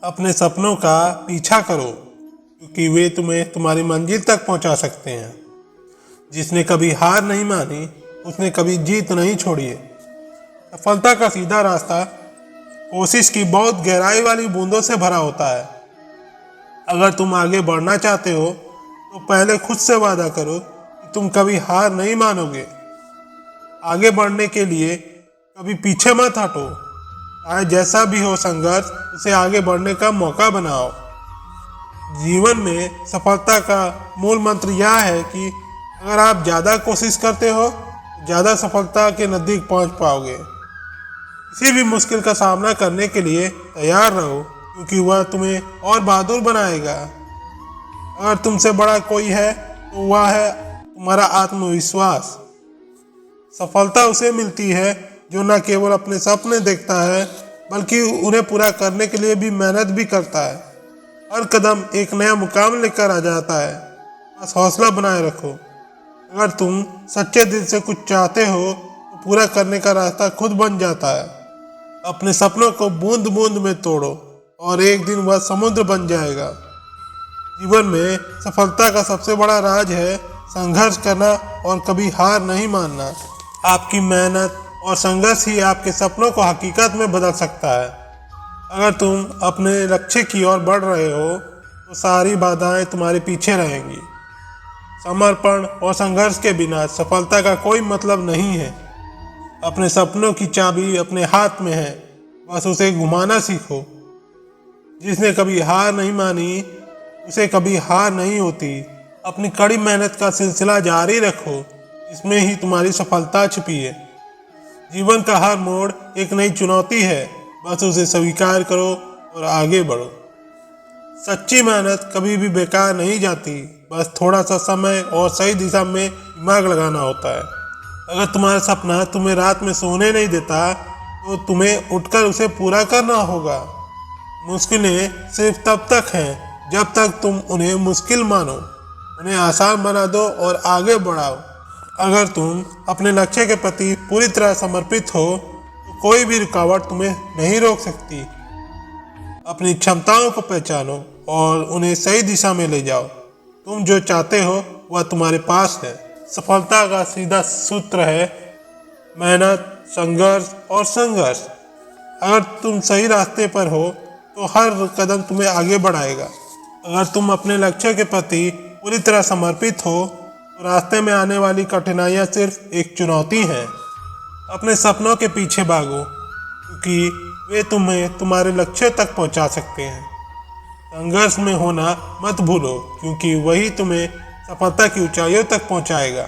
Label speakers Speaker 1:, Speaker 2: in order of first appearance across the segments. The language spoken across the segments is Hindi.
Speaker 1: अपने सपनों का पीछा करो क्योंकि वे तुम्हें तुम्हारी मंजिल तक पहुंचा सकते हैं। जिसने कभी हार नहीं मानी उसने कभी जीत नहीं छोड़ी है। सफलता का सीधा रास्ता कोशिश की बहुत गहराई वाली बूंदों से भरा होता है। अगर तुम आगे बढ़ना चाहते हो तो पहले खुद से वादा करो कि तुम कभी हार नहीं मानोगे। आगे बढ़ने के लिए कभी पीछे मत हटो। चाहे जैसा भी हो संघर्ष, उसे आगे बढ़ने का मौका बनाओ। जीवन में सफलता का मूल मंत्र यह है कि अगर आप ज़्यादा कोशिश करते हो तो ज़्यादा सफलता के नज़दीक पहुंच पाओगे। किसी भी मुश्किल का सामना करने के लिए तैयार रहो क्योंकि वह तुम्हें और बहादुर बनाएगा। अगर तुमसे बड़ा कोई है तो वह है तुम्हारा आत्मविश्वास। सफलता उसे मिलती है जो न केवल अपने सपने देखता है बल्कि उन्हें पूरा करने के लिए भी मेहनत भी करता है। हर कदम एक नया मुकाम लेकर आ जाता है। बस हौसला बनाए रखो। अगर तुम सच्चे दिल से कुछ चाहते हो तो पूरा करने का रास्ता खुद बन जाता है। अपने सपनों को बूंद बूंद में तोड़ो और एक दिन वह समुद्र बन जाएगा। जीवन में सफलता का सबसे बड़ा राज है संघर्ष करना और कभी हार नहीं मानना। आपकी मेहनत और संघर्ष ही आपके सपनों को हकीकत में बदल सकता है। अगर तुम अपने लक्ष्य की ओर बढ़ रहे हो तो सारी बाधाएं तुम्हारे पीछे रहेंगी। समर्पण और संघर्ष के बिना सफलता का कोई मतलब नहीं है। अपने सपनों की चाबी अपने हाथ में है, बस उसे घुमाना सीखो। जिसने कभी हार नहीं मानी उसे कभी हार नहीं होती। अपनी कड़ी मेहनत का सिलसिला जारी रखो, इसमें ही तुम्हारी सफलता छिपी है। जीवन का हर मोड़ एक नई चुनौती है, बस उसे स्वीकार करो और आगे बढ़ो। सच्ची मेहनत कभी भी बेकार नहीं जाती, बस थोड़ा सा समय और सही दिशा में दिमाग लगाना होता है। अगर तुम्हारा सपना तुम्हें रात में सोने नहीं देता तो तुम्हें उठकर उसे पूरा करना होगा। मुश्किलें सिर्फ तब तक हैं जब तक तुम उन्हें मुश्किल मानो। उन्हें आसान बना दो और आगे बढ़ाओ। अगर तुम अपने लक्ष्य के प्रति पूरी तरह समर्पित हो तो कोई भी रुकावट तुम्हें नहीं रोक सकती। अपनी क्षमताओं को पहचानो और उन्हें सही दिशा में ले जाओ। तुम जो चाहते हो वह तुम्हारे पास है। सफलता का सीधा सूत्र है मेहनत, संघर्ष और संघर्ष। अगर तुम सही रास्ते पर हो तो हर कदम तुम्हें आगे बढ़ाएगा। अगर तुम अपने लक्ष्य के प्रति पूरी तरह समर्पित हो तो रास्ते में आने वाली कठिनाइयाँ सिर्फ एक चुनौती हैं। अपने सपनों के पीछे भागो क्योंकि वे तुम्हें तुम्हारे लक्ष्य तक पहुंचा सकते हैं। संघर्ष में होना मत भूलो क्योंकि वही तुम्हें सफलता की ऊंचाइयों तक पहुंचाएगा।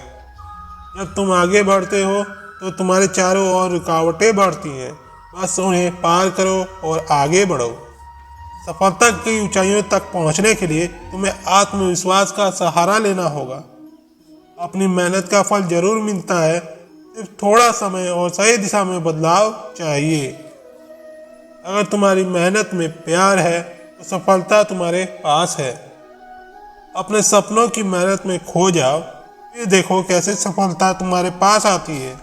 Speaker 1: जब तुम आगे बढ़ते हो तो तुम्हारे चारों ओर रुकावटें बढ़ती हैं, बस उन्हें पार करो और आगे बढ़ो। सफलता की ऊंचाइयों तक पहुंचने के लिए तुम्हें आत्मविश्वास का सहारा लेना होगा। अपनी मेहनत का फल जरूर मिलता है, सिर्फ थोड़ा समय और सही दिशा में बदलाव चाहिए। अगर तुम्हारी मेहनत में प्यार है तो सफलता तुम्हारे पास है। अपने सपनों की मेहनत में खो जाओ, फिर देखो कैसे सफलता तुम्हारे पास आती है।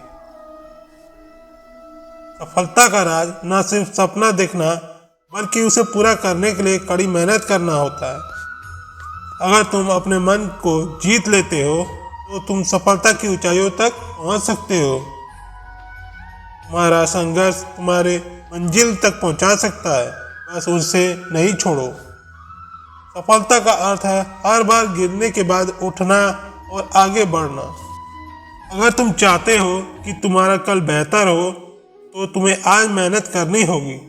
Speaker 1: सफलता का राज न सिर्फ सपना देखना बल्कि उसे पूरा करने के लिए कड़ी मेहनत करना होता है। अगर तुम अपने मन को जीत लेते हो तो तुम सफलता की ऊंचाइयों तक पहुंच सकते हो। तुम्हारा संघर्ष तुम्हारे मंजिल तक पहुंचा सकता है, बस उसे नहीं छोड़ो। सफलता का अर्थ है हर बार गिरने के बाद उठना और आगे बढ़ना। अगर तुम चाहते हो कि तुम्हारा कल बेहतर हो तो तुम्हें आज मेहनत करनी होगी।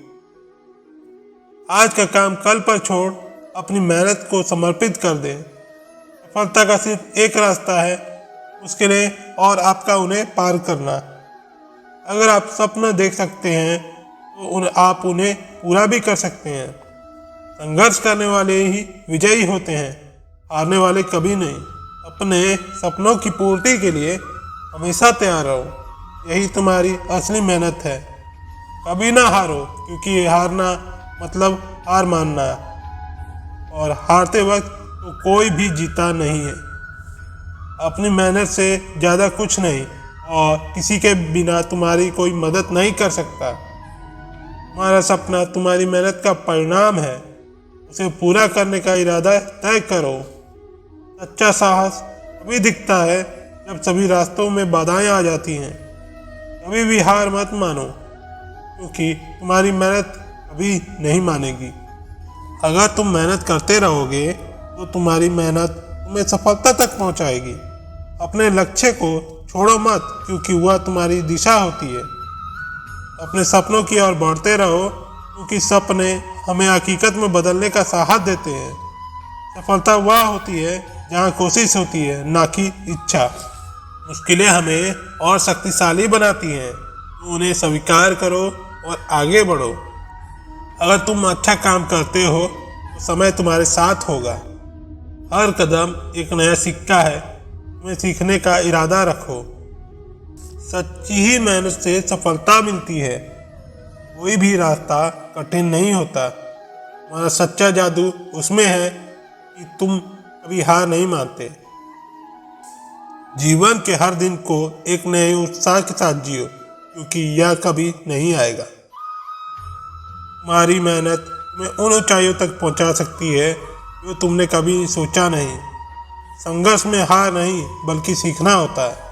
Speaker 1: आज का काम कल पर छोड़ अपनी मेहनत को समर्पित कर दें। सफलता का सिर्फ एक रास्ता है, मुश्किलें और आपका उन्हें पार करना। अगर आप सपना देख सकते हैं तो आप उन्हें पूरा भी कर सकते हैं। संघर्ष करने वाले ही विजयी होते हैं, हारने वाले कभी नहीं। अपने सपनों की पूर्ति के लिए हमेशा तैयार रहो, यही तुम्हारी असली मेहनत है। कभी ना हारो क्योंकि हारना मतलब हार मानना, और हारते वक्त तो कोई भी जीता नहीं है। अपनी मेहनत से ज़्यादा कुछ नहीं और किसी के बिना तुम्हारी कोई मदद नहीं कर सकता। तुम्हारा सपना तुम्हारी मेहनत का परिणाम है। उसे पूरा करने का इरादा तय करो। सच्चा साहस तभी दिखता है जब सभी रास्तों में बाधाएं आ जाती हैं। कभी भी हार मत मानो, क्योंकि तुम्हारी मेहनत कभी नहीं मानेगी। अगर तुम मेहनत करते रहोगे तो तुम्हारी मेहनत तुम्हें सफलता तक पहुंचाएगी। अपने लक्ष्य को छोड़ो मत, क्योंकि वह तुम्हारी दिशा होती है। अपने सपनों की ओर बढ़ते रहो, क्योंकि सपने हमें हकीकत में बदलने का साहस देते हैं। सफलता वह होती है जहाँ कोशिश होती है, ना कि इच्छा। मुश्किलें हमें और शक्तिशाली बनाती हैं, तो उन्हें स्वीकार करो और आगे बढ़ो। अगर तुम अच्छा काम करते हो तो समय तुम्हारे साथ होगा। हर कदम एक नया सिक्का है, तुम्हें सीखने का इरादा रखो। सच्ची ही मेहनत से सफलता मिलती है। कोई भी रास्ता कठिन नहीं होता। तुम्हारा सच्चा जादू उसमें है कि तुम कभी हार नहीं मानते। जीवन के हर दिन को एक नए उत्साह के साथ जियो, क्योंकि यह कभी नहीं आएगा। तुम्हारी मेहनत तुम्हें उन ऊंचाइयों तक पहुंचा सकती है जो तुमने कभी सोचा नहीं। संघर्ष में हार नहीं, बल्कि सीखना होता है।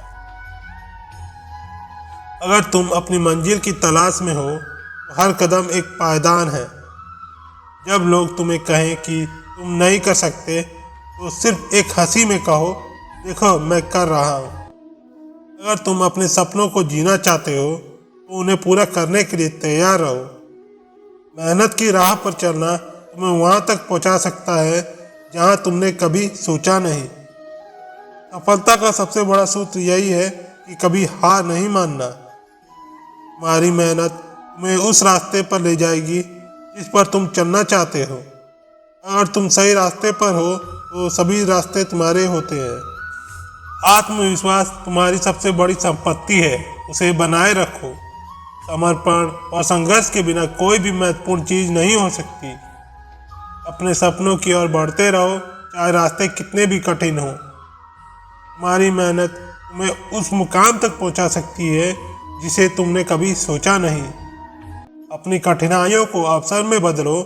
Speaker 1: अगर तुम अपनी मंजिल की तलाश में हो तो हर कदम एक पायदान है। जब लोग तुम्हें कहें कि तुम नहीं कर सकते, तो सिर्फ एक हंसी में कहो, देखो मैं कर रहा हूँ। अगर तुम अपने सपनों को जीना चाहते हो तो उन्हें पूरा करने के लिए तैयार रहो। मेहनत की राह पर चलना तुम्हें वहां तक पहुंचा सकता है जहां तुमने कभी सोचा नहीं। सफलता का सबसे बड़ा सूत्र यही है कि कभी हार नहीं मानना। तुम्हारी मेहनत तुम्हें उस रास्ते पर ले जाएगी जिस पर तुम चलना चाहते हो। अगर तुम सही रास्ते पर हो तो सभी रास्ते तुम्हारे होते हैं। आत्मविश्वास तुम्हारी सबसे बड़ी संपत्ति है, उसे बनाए रखो। समर्पण और संघर्ष के बिना कोई भी महत्वपूर्ण चीज नहीं हो सकती। अपने सपनों की ओर बढ़ते रहो, चाहे रास्ते कितने भी कठिन हो। तुम्हारी मेहनत तुम्हें उस मुकाम तक पहुंचा सकती है जिसे तुमने कभी सोचा नहीं। अपनी कठिनाइयों को अवसर में बदलो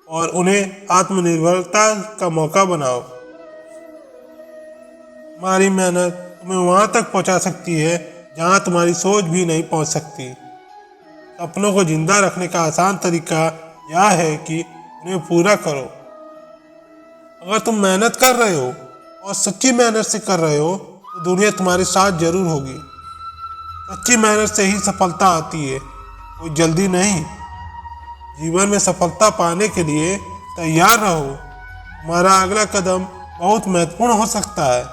Speaker 1: और उन्हें आत्मनिर्भरता का मौका बनाओ। तुम्हारी मेहनत तुम्हें वहां तक पहुंचा सकती है जहां तुम्हारी सोच भी नहीं पहुंच सकती। सपनों को जिंदा रखने का आसान तरीका यह है कि उन्हें पूरा करो। अगर तुम मेहनत कर रहे हो और सच्ची मेहनत से कर रहे हो तो दुनिया तुम्हारे साथ जरूर होगी। सच्ची मेहनत से ही सफलता आती है, कोई जल्दी नहीं। जीवन में सफलता पाने के लिए तैयार रहो। तुम्हारा अगला कदम बहुत महत्वपूर्ण हो सकता है।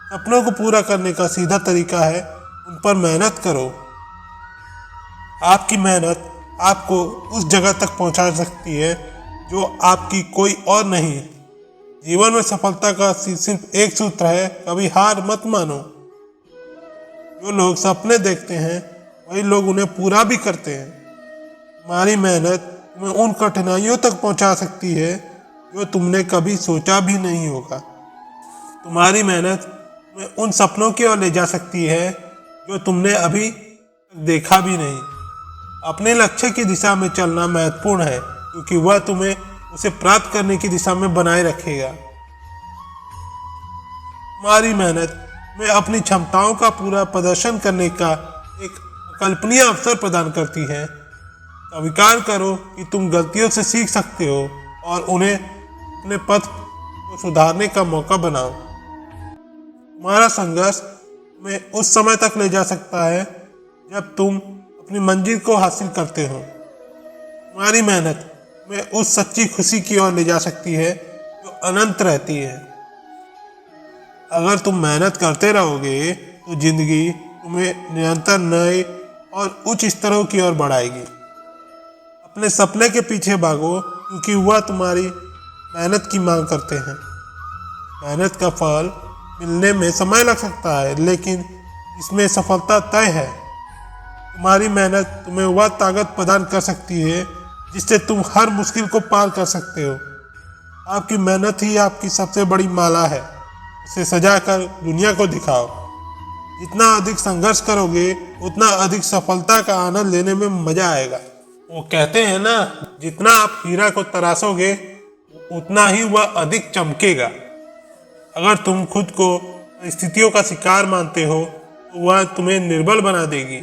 Speaker 1: सपनों को पूरा करने का सीधा तरीका है उन पर मेहनत करो। आपकी मेहनत आपको उस जगह तक पहुंचा सकती है जो आपकी कोई और नहीं। जीवन में सफलता का सिर्फ एक सूत्र है, कभी हार मत मानो। जो लोग सपने देखते हैं वही लोग उन्हें पूरा भी करते हैं। तुम्हारी मेहनत तुम्हें उन कठिनाइयों तक पहुंचा सकती है जो तुमने कभी सोचा भी नहीं होगा। तुम्हारी मेहनत तुम्हें उन सपनों की ओर ले जा सकती है जो तुमने अभी देखा भी नहीं। अपने लक्ष्य की दिशा में चलना महत्वपूर्ण है, क्योंकि वह तुम्हें उसे प्राप्त करने की दिशा में बनाए रखेगा। तुम्हारी मेहनत में अपनी क्षमताओं का पूरा प्रदर्शन करने का एक अकल्पनीय अवसर प्रदान करती है। स्वीकार करो कि तुम गलतियों से सीख सकते हो और उन्हें अपने पथ को सुधारने का मौका बनाओ। तुम्हारा संघर्ष तुम्हें उस समय तक ले जा सकता है जब तुम अपनी मंजिल को हासिल करते हो। तुम्हारी मेहनत में उस सच्ची खुशी की ओर ले जा सकती है जो अनंत रहती है। अगर तुम मेहनत करते रहोगे तो जिंदगी तुम्हें निरंतर नए और उच्च स्तरों की ओर बढ़ाएगी। अपने सपने के पीछे भागो, क्योंकि वह तुम्हारी मेहनत की मांग करते हैं। मेहनत का फल मिलने में समय लग सकता है, लेकिन इसमें सफलता तय है। तुम्हारी मेहनत तुम्हें वह ताकत प्रदान कर सकती है जिससे तुम हर मुश्किल को पार कर सकते हो। आपकी मेहनत ही आपकी सबसे बड़ी माला है, उसे सजाकर दुनिया को दिखाओ। जितना अधिक संघर्ष करोगे उतना अधिक सफलता का आनंद लेने में मजा आएगा। वो कहते हैं ना, जितना आप हीरा को तराशोगे उतना ही वह अधिक चमकेगा। अगर तुम खुद को परिस्थितियों का शिकार मानते हो तो वह तुम्हें निर्बल बना देगी।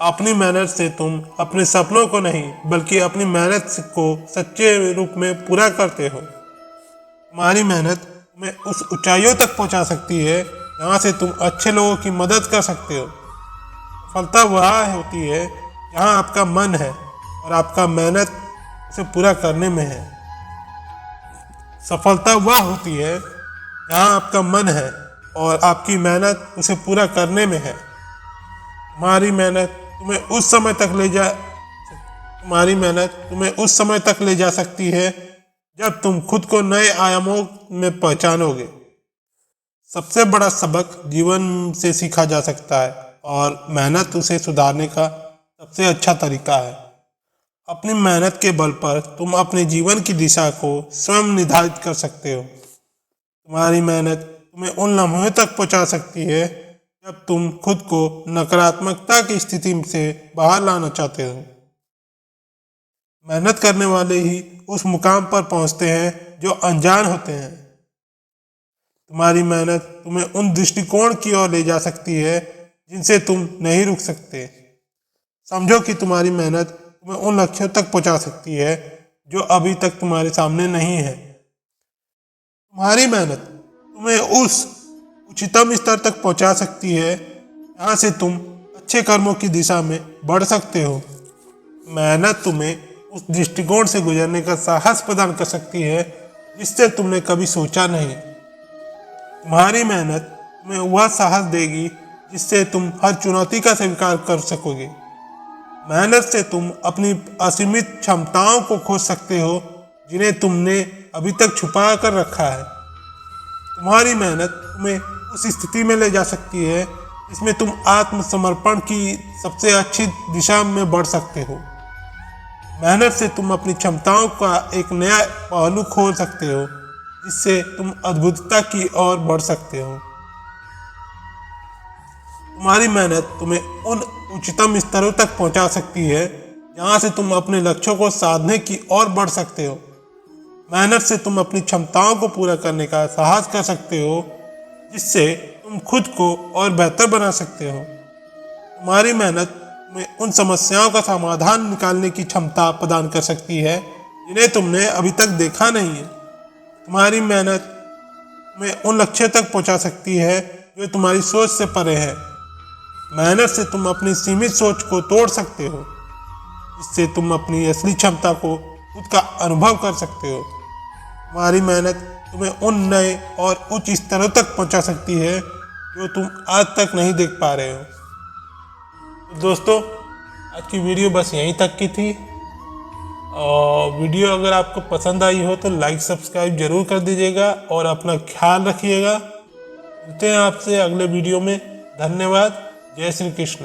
Speaker 1: अपनी मेहनत से तुम अपने सपनों को नहीं बल्कि अपनी मेहनत को सच्चे रूप में पूरा करते हो। तुम्हारी मेहनत तुम्हें उस ऊंचाइयों तक पहुंचा सकती है जहां से तुम अच्छे लोगों की मदद कर सकते हो। सफलता वह होती है जहां आपका मन है और आपका मेहनत उसे पूरा करने में है। सफलता वह होती है जहां आपका मन है और आपकी मेहनत उसे पूरा करने में है। तुम्हारी मेहनत तुम्हें उस समय तक ले जा सकती है जब तुम खुद को नए आयामों में पहचानोगे। सबसे बड़ा सबक जीवन से सीखा जा सकता है और मेहनत उसे सुधारने का सबसे अच्छा तरीका है। अपनी मेहनत के बल पर तुम अपने जीवन की दिशा को स्वयं निर्धारित कर सकते हो। तुम्हारी मेहनत तुम्हें उन लम्हों तक पहुंचा सकती है जब तुम खुद को नकारात्मकता की स्थिति से बाहर लाना चाहते हो। मेहनत करने वाले ही उस मुकाम पर पहुंचते हैं जो अनजान होते हैं। तुम्हारी मेहनत तुम्हें उन दृष्टिकोण की ओर ले जा सकती है जिनसे तुम नहीं रुक सकते। समझो कि तुम्हारी मेहनत तुम्हें उन लक्ष्यों तक पहुंचा सकती है जो अभी तक तुम्हारे सामने नहीं है। तुम्हारी मेहनत तुम्हें उस उच्चतम स्तर तक पहुंचा सकती है जहां से तुम अच्छे कर्मों की दिशा में बढ़ सकते हो। मेहनत तुम्हें उस दृष्टिकोण से गुजरने का साहस प्रदान कर सकती है जिससे तुमने कभी सोचा नहीं। तुम्हारी मेहनत तुम्हें वह साहस देगी जिससे तुम हर चुनौती का स्वीकार कर सकोगे। मेहनत से तुम अपनी असीमित क्षमताओं को खोज सकते हो जिन्हें तुमने अभी तक छुपा कर रखा है। तुम्हारी मेहनत तुम्हें उस स्थिति में ले जा सकती है जिसमें तुम आत्मसमर्पण की सबसे अच्छी दिशा में बढ़ सकते हो। मेहनत से तुम अपनी क्षमताओं का एक नया पहलू खोल सकते हो जिससे तुम अद्भुतता की ओर बढ़ सकते हो। तुम्हारी मेहनत तुम्हें उन उच्चतम स्तरों तक पहुंचा सकती है जहां से तुम अपने लक्ष्यों को साधने की ओर बढ़ सकते हो। मेहनत से तुम अपनी क्षमताओं को पूरा करने का साहस कर सकते हो जिससे तुम खुद को और बेहतर बना सकते हो। तुम्हारी मेहनत में उन समस्याओं का समाधान निकालने की क्षमता प्रदान कर सकती है जिन्हें तुमने अभी तक देखा नहीं है। तुम्हारी मेहनत में उन लक्ष्य तक पहुंचा सकती है जो तुम्हारी सोच से परे है। मेहनत से तुम अपनी सीमित सोच को तोड़ सकते हो जिससे तुम अपनी असली क्षमता को खुद का अनुभव कर सकते हो। तुम्हारी मेहनत तुम्हें उन नए और उच्च स्तरों तक पहुंचा सकती है जो तुम आज तक नहीं देख पा रहे हो। तो दोस्तों, आज की वीडियो बस यहीं तक की थी। और वीडियो अगर आपको पसंद आई हो तो लाइक सब्सक्राइब जरूर कर दीजिएगा और अपना ख्याल रखिएगा। मिलते हैं आपसे अगले वीडियो में। धन्यवाद। जय श्री कृष्ण।